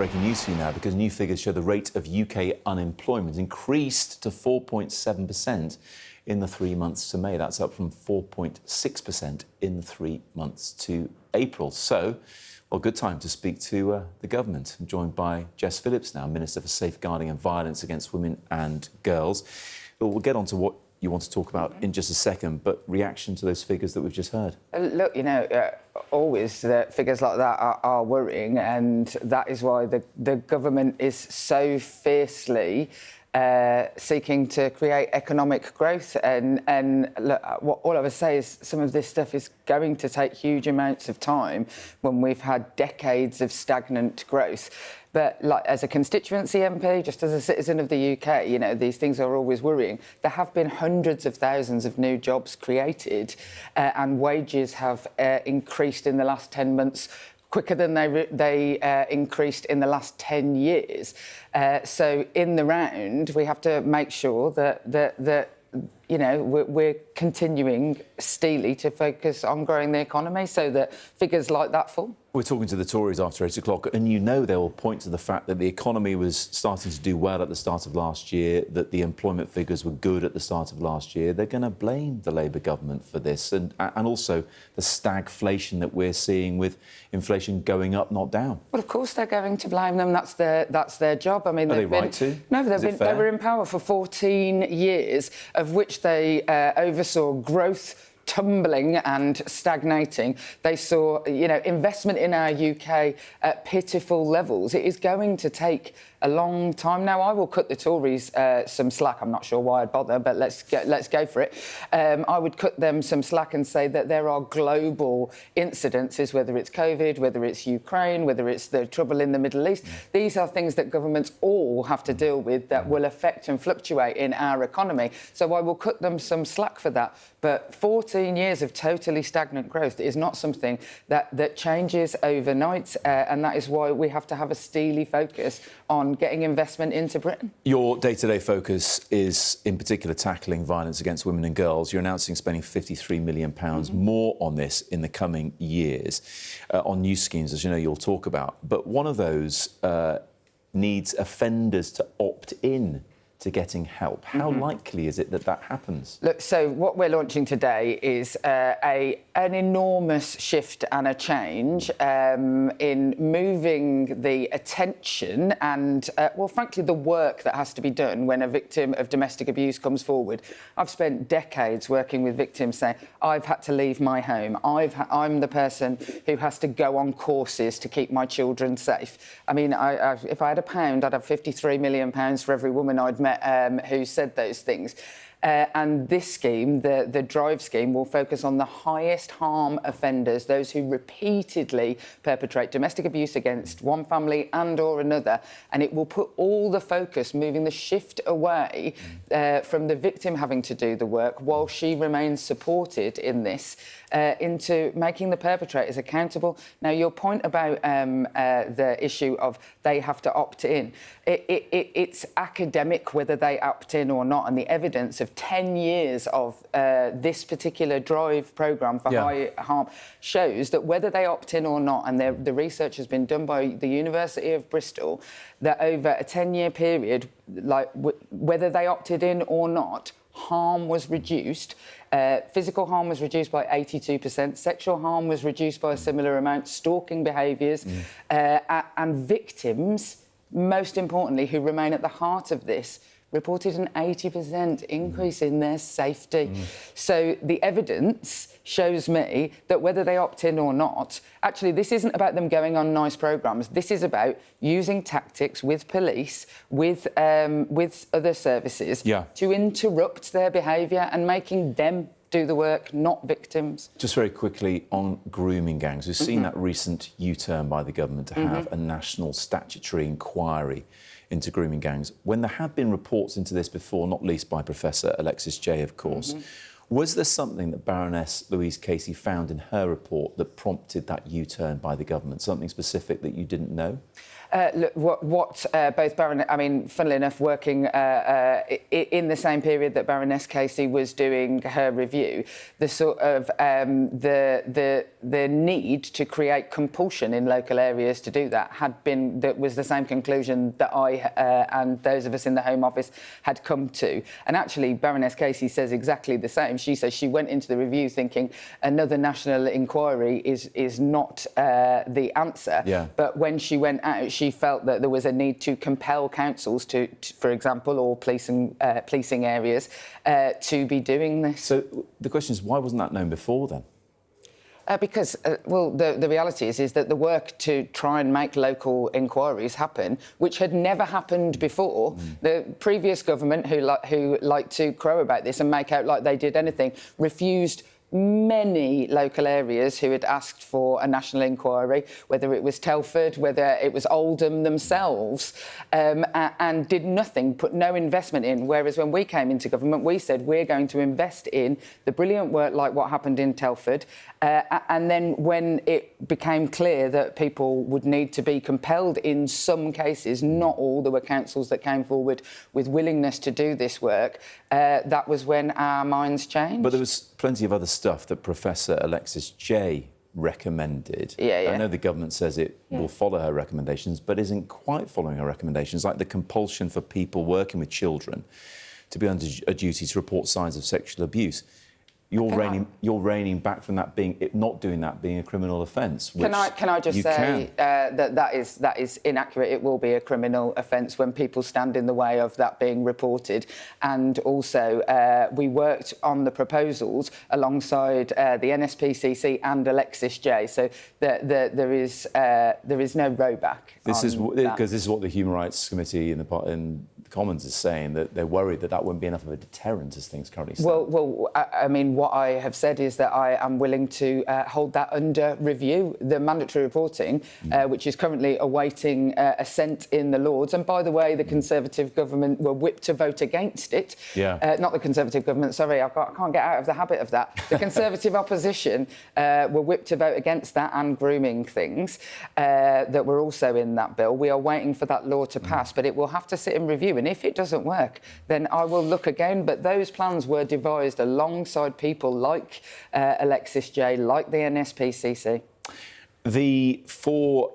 Breaking news for you now, because new figures show the rate of UK unemployment increased to 4.7% in the 3 months to May. That's up from 4.6% in the 3 months to April. So, well, good time to speak to the government. I'm joined by Jess Phillips now, Minister for Safeguarding and Violence Against Women and Girls. But we'll get on to what you want to talk about in just a second, but reaction to those figures that we've just heard. Look, always figures like that are worrying, and that is why the government is so fiercely seeking to create economic growth. And look, all I would say is some of this stuff is going to take huge amounts of time when we've had decades of stagnant growth. But like, as a constituency MP, just as a citizen of the UK, these things are always worrying. There have been hundreds of thousands of new jobs created, and wages have increased in the last 10 months quicker than they increased in the last 10 years. So in the round, we have to make sure that we're continuing steely to focus on growing the economy so that figures like that fall. We're talking to the Tories after 8 o'clock, and they will point to the fact that the economy was starting to do well at the start of last year, that the employment figures were good at the start of last year. They're going to blame the Labour government for this, and also the stagflation that we're seeing with inflation going up, not down. Well, of course they're going to blame them. That's their job. I mean, are they right to? No, they were in power for 14 years, of which they oversaw growth tumbling and stagnating. They saw, investment in our UK at pitiful levels. It is going to take a long time now. I will cut the Tories some slack. I'm not sure why I'd bother, but let's go for it. I would cut them some slack and say that there are global incidences, whether it's COVID, whether it's Ukraine, whether it's the trouble in the Middle East. These are things that governments all have to deal with that will affect and fluctuate in our economy. So I will cut them some slack for that. But 14 years of totally stagnant growth is not something that changes overnight, and that is why we have to have a steely focus on getting investment into Britain. Your day-to-day focus is, in particular, tackling violence against women and girls. You're announcing spending £53 million more on this in the coming years, on new schemes, as you know, you'll talk about. But one of those needs offenders to opt in to getting help. How likely is it that that happens? Look, so what we're launching today is an enormous shift and a change in moving the attention and, frankly, the work that has to be done when a victim of domestic abuse comes forward. I've spent decades working with victims saying, I've had to leave my home. I'm the person who has to go on courses to keep my children safe. I mean, if I had a pound, I'd have £53 million for every woman I'd met who said those things. And this scheme, the Drive scheme, will focus on the highest harm offenders, those who repeatedly perpetrate domestic abuse against one family and or another. And it will put all the focus, moving the shift away from the victim having to do the work while she remains supported in this, into making the perpetrators accountable. Now, your point about the issue of they have to opt in, it's academic whether they opt in or not, and the evidence of 10 years of this particular Drive programme for high harm shows that whether they opt in or not, and the research has been done by the University of Bristol, that over a 10-year period, whether they opted in or not, harm was reduced. Physical harm was reduced by 82%. Sexual harm was reduced by a similar amount. Stalking behaviours. And victims, most importantly, who remain at the heart of this, reported an 80% increase in their safety. So the evidence shows me that whether they opt in or not, actually, this isn't about them going on nice programmes. This is about using tactics with police, with other services to interrupt their behaviour and making them do the work, not victims. Just very quickly on grooming gangs. We've seen that recent U-turn by the government to have a national statutory inquiry into grooming gangs. When there have been reports into this before, not least by Professor Alexis Jay, of course, was there something that Baroness Louise Casey found in her report that prompted that U-turn by the government? Something specific that you didn't know? Look, what both funnily enough, working in the same period that Baroness Casey was doing her review, the sort of the need to create compulsion in local areas to do that was the same conclusion that I and those of us in the Home Office had come to. And actually, Baroness Casey says exactly the same. She says she went into the review thinking another national inquiry is not the answer. Yeah. But when she went out, she felt that there was a need to compel councils to for example, or policing areas to be doing this. So the question is, why wasn't that known before then? Because, the reality is that the work to try and make local inquiries happen, which had never happened before, the previous government, who liked to crow about this and make out like they did anything, refused many local areas who had asked for a national inquiry, whether it was Telford, whether it was Oldham themselves, and did nothing, put no investment in. Whereas when we came into government, we said we're going to invest in the brilliant work like what happened in Telford. And then when it became clear that people would need to be compelled in some cases, not all, there were councils that came forward with willingness to do this work, that was when our minds changed. But there was plenty of other stuff that Professor Alexis Jay recommended. Yeah. I know the government says it will follow her recommendations, but isn't quite following her recommendations, like the compulsion for people working with children to be under a duty to report signs of sexual abuse. You're reining back from that not doing that being a criminal offence. Can I just say that is inaccurate? It will be a criminal offence when people stand in the way of that being reported. And also, we worked on the proposals alongside the NSPCC and Alexis Jay. So there is no rowback. This is because this is what the Human Rights Committee in the Commons is saying, that they're worried that won't be enough of a deterrent as things currently stand. Well, I mean, what I have said is that I am willing to hold that under review. The mandatory reporting, which is currently awaiting assent in the Lords, and by the way, the Conservative government were whipped to vote against it. Yeah. Not the Conservative government, sorry, I can't get out of the habit of that. The Conservative opposition were whipped to vote against that and grooming things that were also in that bill. We are waiting for that law to pass, but it will have to sit in review. And if it doesn't work, then I will look again. But those plans were devised alongside people like Alexis Jay, like the NSPCC. The 4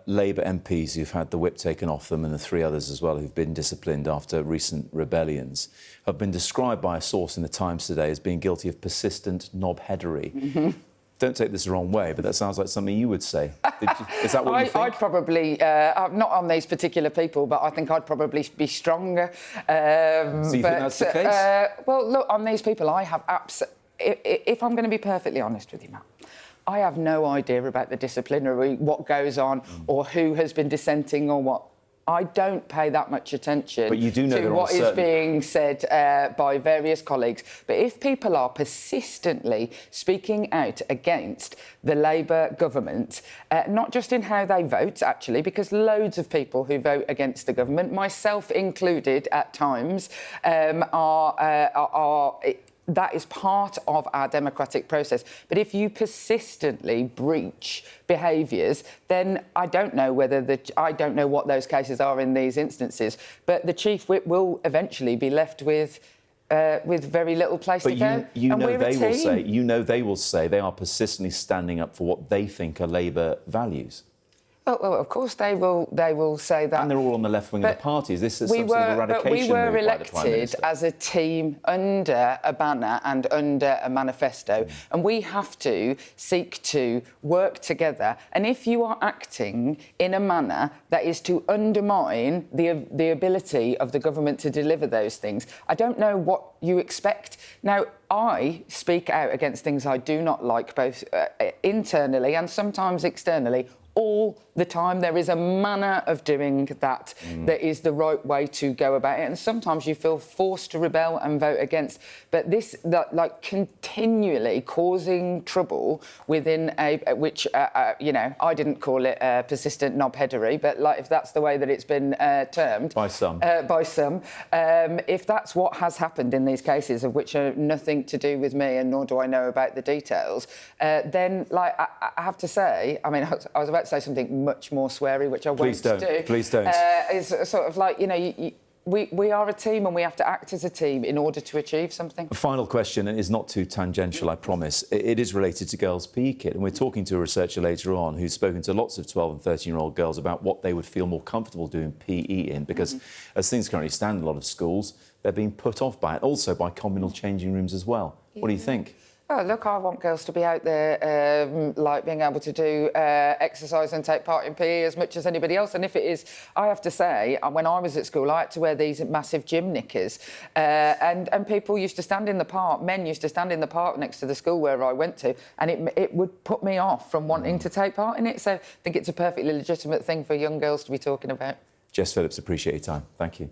Labour MPs who've had the whip taken off them, and the 3 others as well who've been disciplined after recent rebellions, have been described by a source in the Times today as being guilty of persistent knobheadery. Don't take this the wrong way, but that sounds like something you would say. Is that what you think? I'd probably, not on these particular people, but I think I'd probably be stronger. So you think that's the case? Well, look, on these people, I have if I'm going to be perfectly honest with you, Matt, I have no idea about the disciplinary, what goes on, or who has been dissenting or what. I don't pay that much attention but you do know to what is being said by various colleagues. But if people are persistently speaking out against the Labour government, not just in how they vote, actually, because loads of people who vote against the government, myself included at times, that is part of our democratic process. But if you persistently breach behaviours, then I don't know what those cases are in these instances. But the Chief Whip will eventually be left with very little place to go. But you know they will say they are persistently standing up for what they think are Labour values. Well, of course they will say that. And they're all on the left wing of the party. Is this some sort of eradication we were move by the Prime elected Minister? as a team under a banner and under a manifesto, and we have to seek to work together. And if you are acting in a manner that is to undermine the ability of the government to deliver those things, I don't know what you expect. Now, I speak out against things I do not like, both internally and sometimes externally, all the time. There is a manner of doing that that is the right way to go about it, and sometimes you feel forced to rebel and vote against. But this, like continually causing trouble within which I didn't call it persistent knobheadery, but like if that's the way that it's been termed by some, if that's what has happened in these cases, of which are nothing to do with me, and nor do I know about the details, then like I have to say, I mean, I was about to say something much more sweary, which I Please won't don't. do. Please don't. Is sort of like, we are a team and we have to act as a team in order to achieve something. A final question, and is not too tangential, I promise. It is related to girls' PE kit, and we're talking to a researcher later on who's spoken to lots of 12 and 13-year-old girls about what they would feel more comfortable doing PE in, because as things currently stand in a lot of schools, they're being put off by it, also by communal changing rooms as well. What do you think? Oh, look, I want girls to be out there, like being able to do exercise and take part in PE as much as anybody else. And if it is, I have to say, when I was at school, I had to wear these massive gym knickers. And people used to stand in the park, men used to stand in the park next to the school where I went to, and it would put me off from wanting to take part in it. So I think it's a perfectly legitimate thing for young girls to be talking about. Jess Phillips, appreciate your time. Thank you.